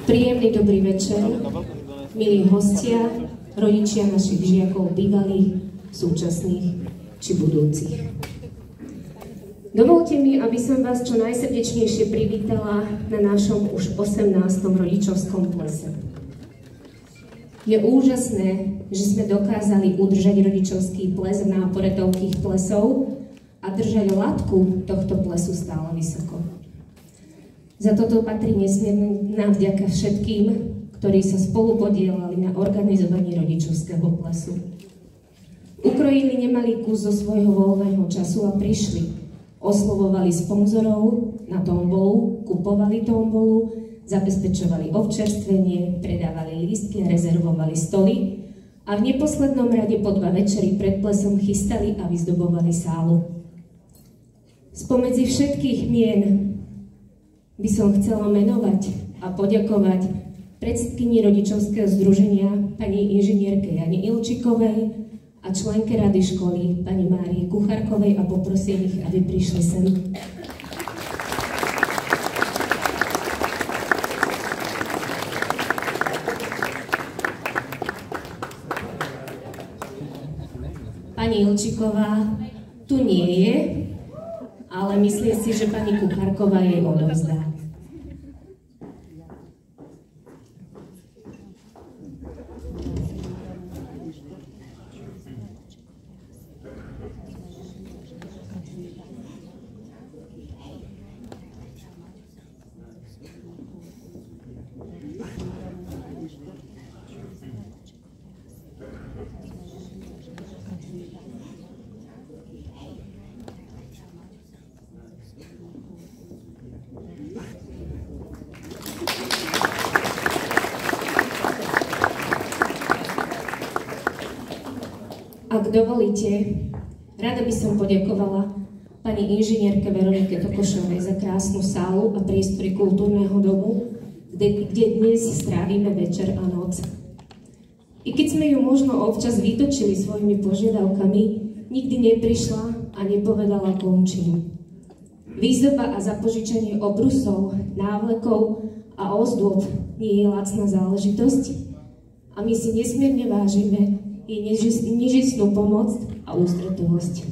Príjemný dobrý večer, milí hostia, rodičia našich žiakov bývalých, súčasných či budúcich. Dovolte mi, aby som vás čo najsrdečnejšie privítala na našom už 18. rodičovskom plese. Je úžasné, že sme dokázali udržať rodičovský ples v nápore toľkých plesov a držať latku tohto plesu stále vysoko. Za toto patrí nesmierna vďaka všetkým, ktorí sa spolu podielali na organizovaní rodičovského plesu. Ukrojili nemalý kus zo svojho voľného času a prišli. Oslovovali sponzorov na tombolu, kupovali tombolu, zabezpečovali občerstvenie, predávali lístky a rezervovali stoly a v neposlednom rade po 2 večery pred plesom chystali a vyzdobovali sálu. Spomedzi všetkých mien by som chcela menovať a poďakovať predsedkyni rodičovského združenia pani inžinierke Jane Ilčikovej a členke rady školy pani Márie Kucharkovej a poprosím ich, aby prišli sem. Pani Ilčiková tu nie je, ale myslím si, že pani Kucharková jej odovzdá. Ak dovolíte, rada by som poďakovala pani inžinierke Veronike Tokošovej za krásnu sálu a priestory kultúrneho domu, kde dnes strávime večer a noc. I keď sme ju možno občas vytočili svojimi požiadavkami, nikdy neprišla a nepovedala končím. Výzdoba a zapožičanie obrusov, návlekov a ozdôb nie je lacná záležitosť a my si nesmierne vážime jej nežistnú pomoc a ústretovosť.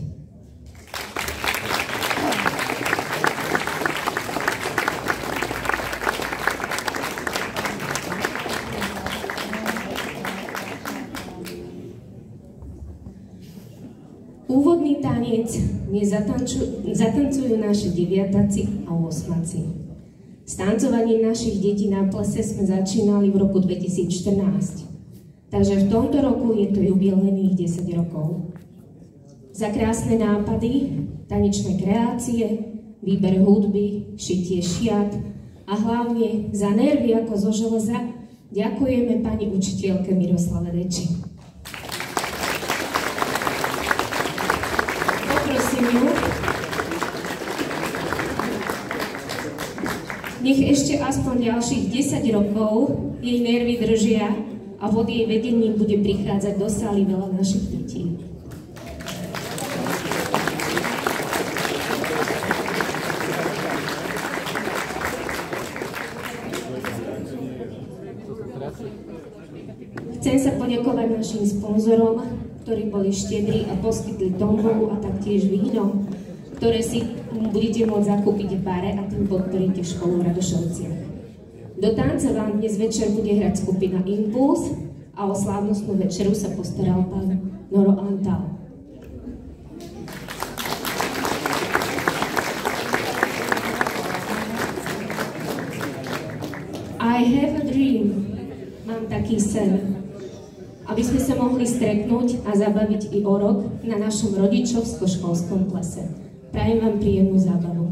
Úvodný tanec zatancujú naši 9-taci a 8-taci. S tancovaním našich detí na plese sme začínali v roku 2014. Takže v tomto roku je to jubilejných 10 rokov. Za krásne nápady, tanečné kreácie, výber hudby, šitie šiat a hlavne za nervy ako zo železa ďakujeme pani učiteľke Miroslave Deči. Poprosím ju, nech ešte aspoň ďalších 10 rokov jej nervy držia a pod jej vedením bude prichádzať do sály veľa našich detí. Chcem sa poďakovať našim sponzorom, ktorí boli štedrí a poskytli tombolu a taktiež víno, ktoré si budete môcť zakúpiť v bare a tým podporíte školu v Radošovciach. Do tanca vám dnes večer bude hrať skupina Impuls a o slávnostnú večeru sa postaral pán Noro Antal. I have a dream. Mám taký sen, aby sme sa mohli stretnúť a zabaviť i o rok na našom rodičovsko-školskom plese. Prajem vám príjemnú zábavu.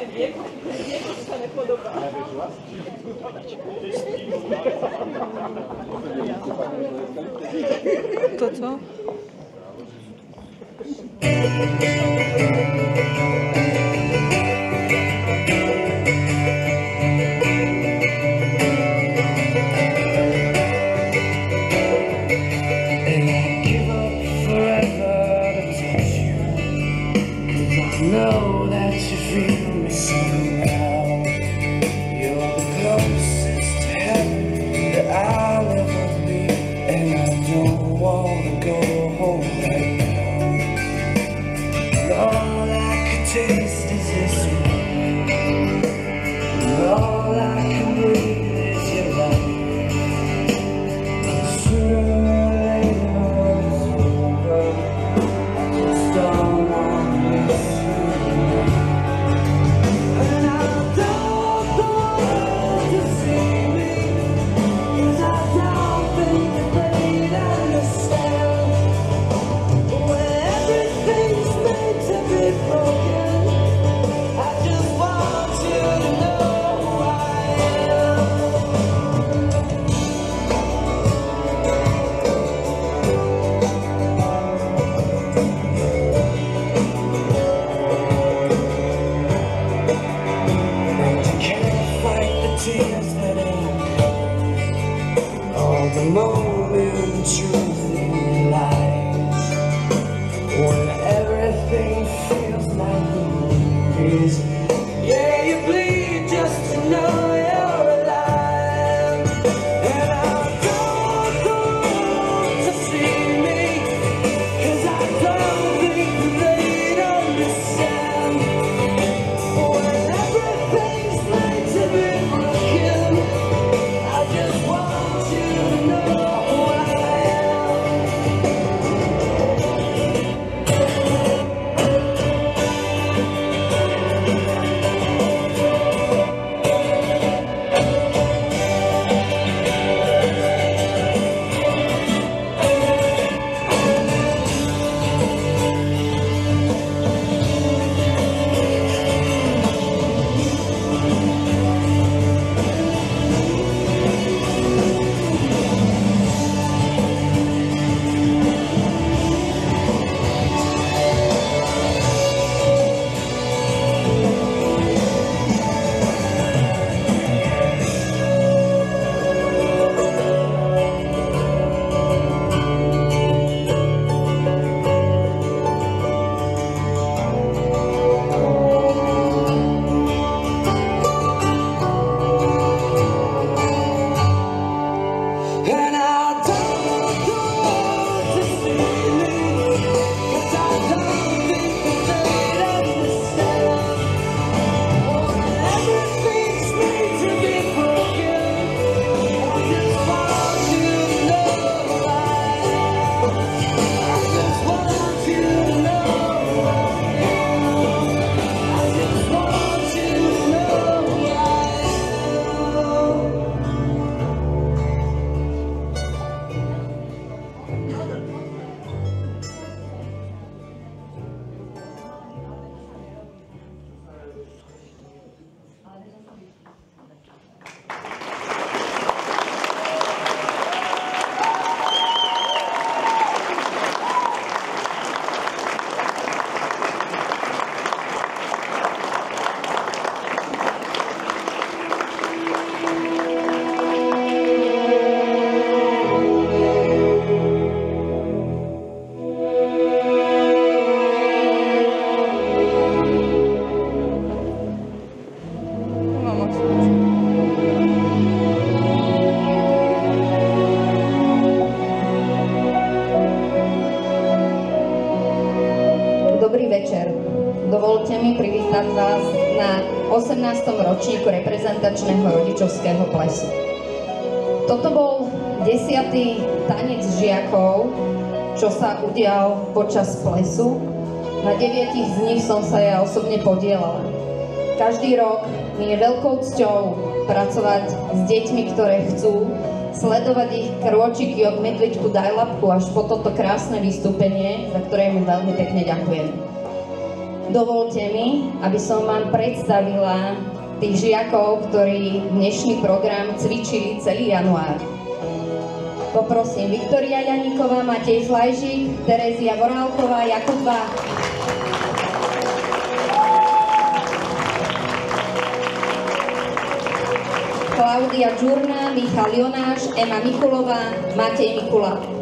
Diego Toto? Know that you feel me somehow. You're the closest to heaven that I'll ever be, and I don't wanna go home right now. And all I can taste is this one, and all I can breathe is your light. Sooner or later it's over. I just don't want to miss you. The moment truly lies when everything feels like the movies. Yeah, you bleed just to know you're alive. And I don't want to see me, 'cause I don't think they'd understand. When everything's meant to be broken, I just want you to know who I am. Dobrý večer. Dovolte mi privítať vás na 18. ročníku reprezentačného rodičovského plesu. Toto bol 10. tanec žiakov, čo sa udial počas plesu. Na 9 z nich som sa ja osobne podielala. Každý rok mi je veľkou cťou pracovať s deťmi, ktoré chcú sledovať ich krôčiky od medveďku dajlapku až po toto krásne vystúpenie, za ktoré mu veľmi pekne ďakujem. Dovolte mi, aby som vám predstavila tých žiakov, ktorí dnešný program cvičili celý január. Poprosím Viktória Janíková, Matej Flajžík, Terezia Vorálková, Jakub Vách. Klaudia Džurna, Michal Jonáš, Ema Mikulová, Matej Mikula.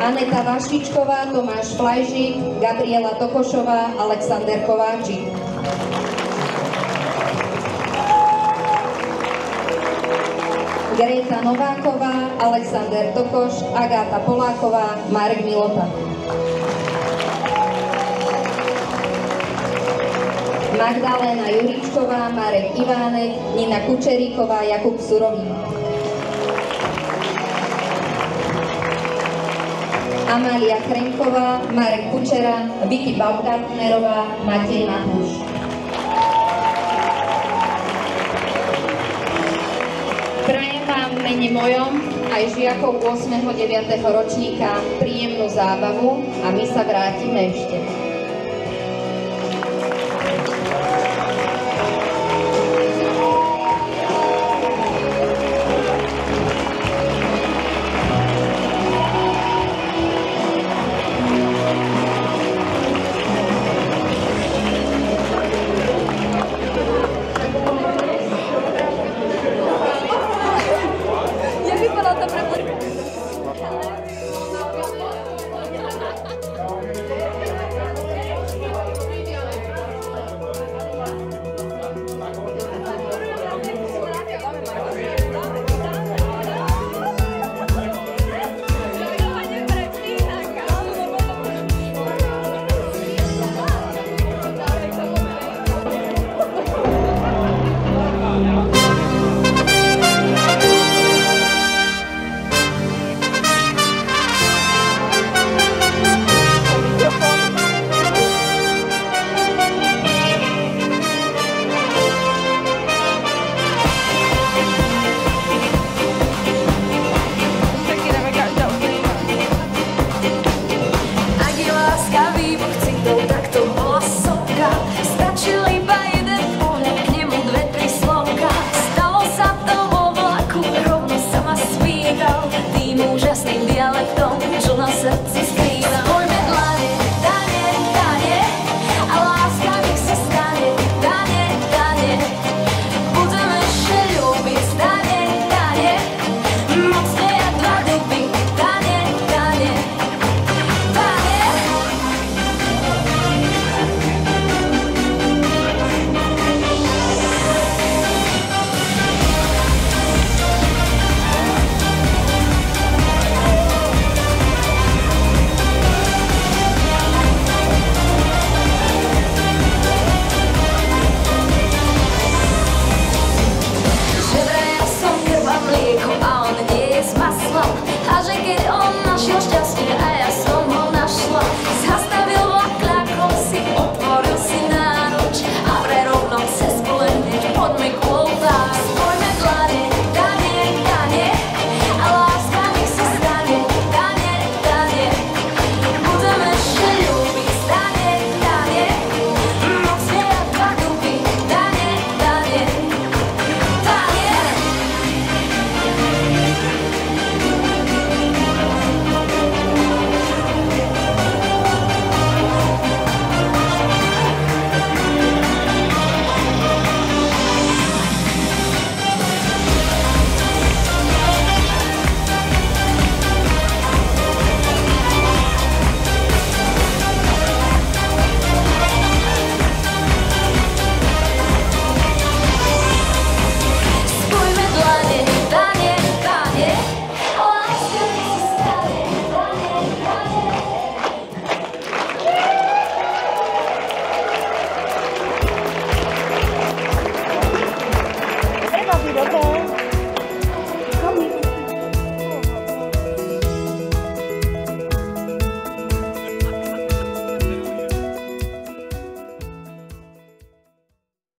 Aneta Vašičková, Tomáš Flajžík, Gabriela Tokošová, Alexander Kováčik. Greta Nováková, Alexander Tokoš, Agáta Poláková, Marek Milota. Magdaléna Juríčková, Marek Ivánek, Nina Kučeríková, Jakub Surový. Amália Chremková, Marek Kučera, Vicky Baumgartnerová, Matej Matúš. Prajem vám v mene mojom aj žiakov 8. 9. ročníka príjemnú zábavu a my sa vrátime ešte.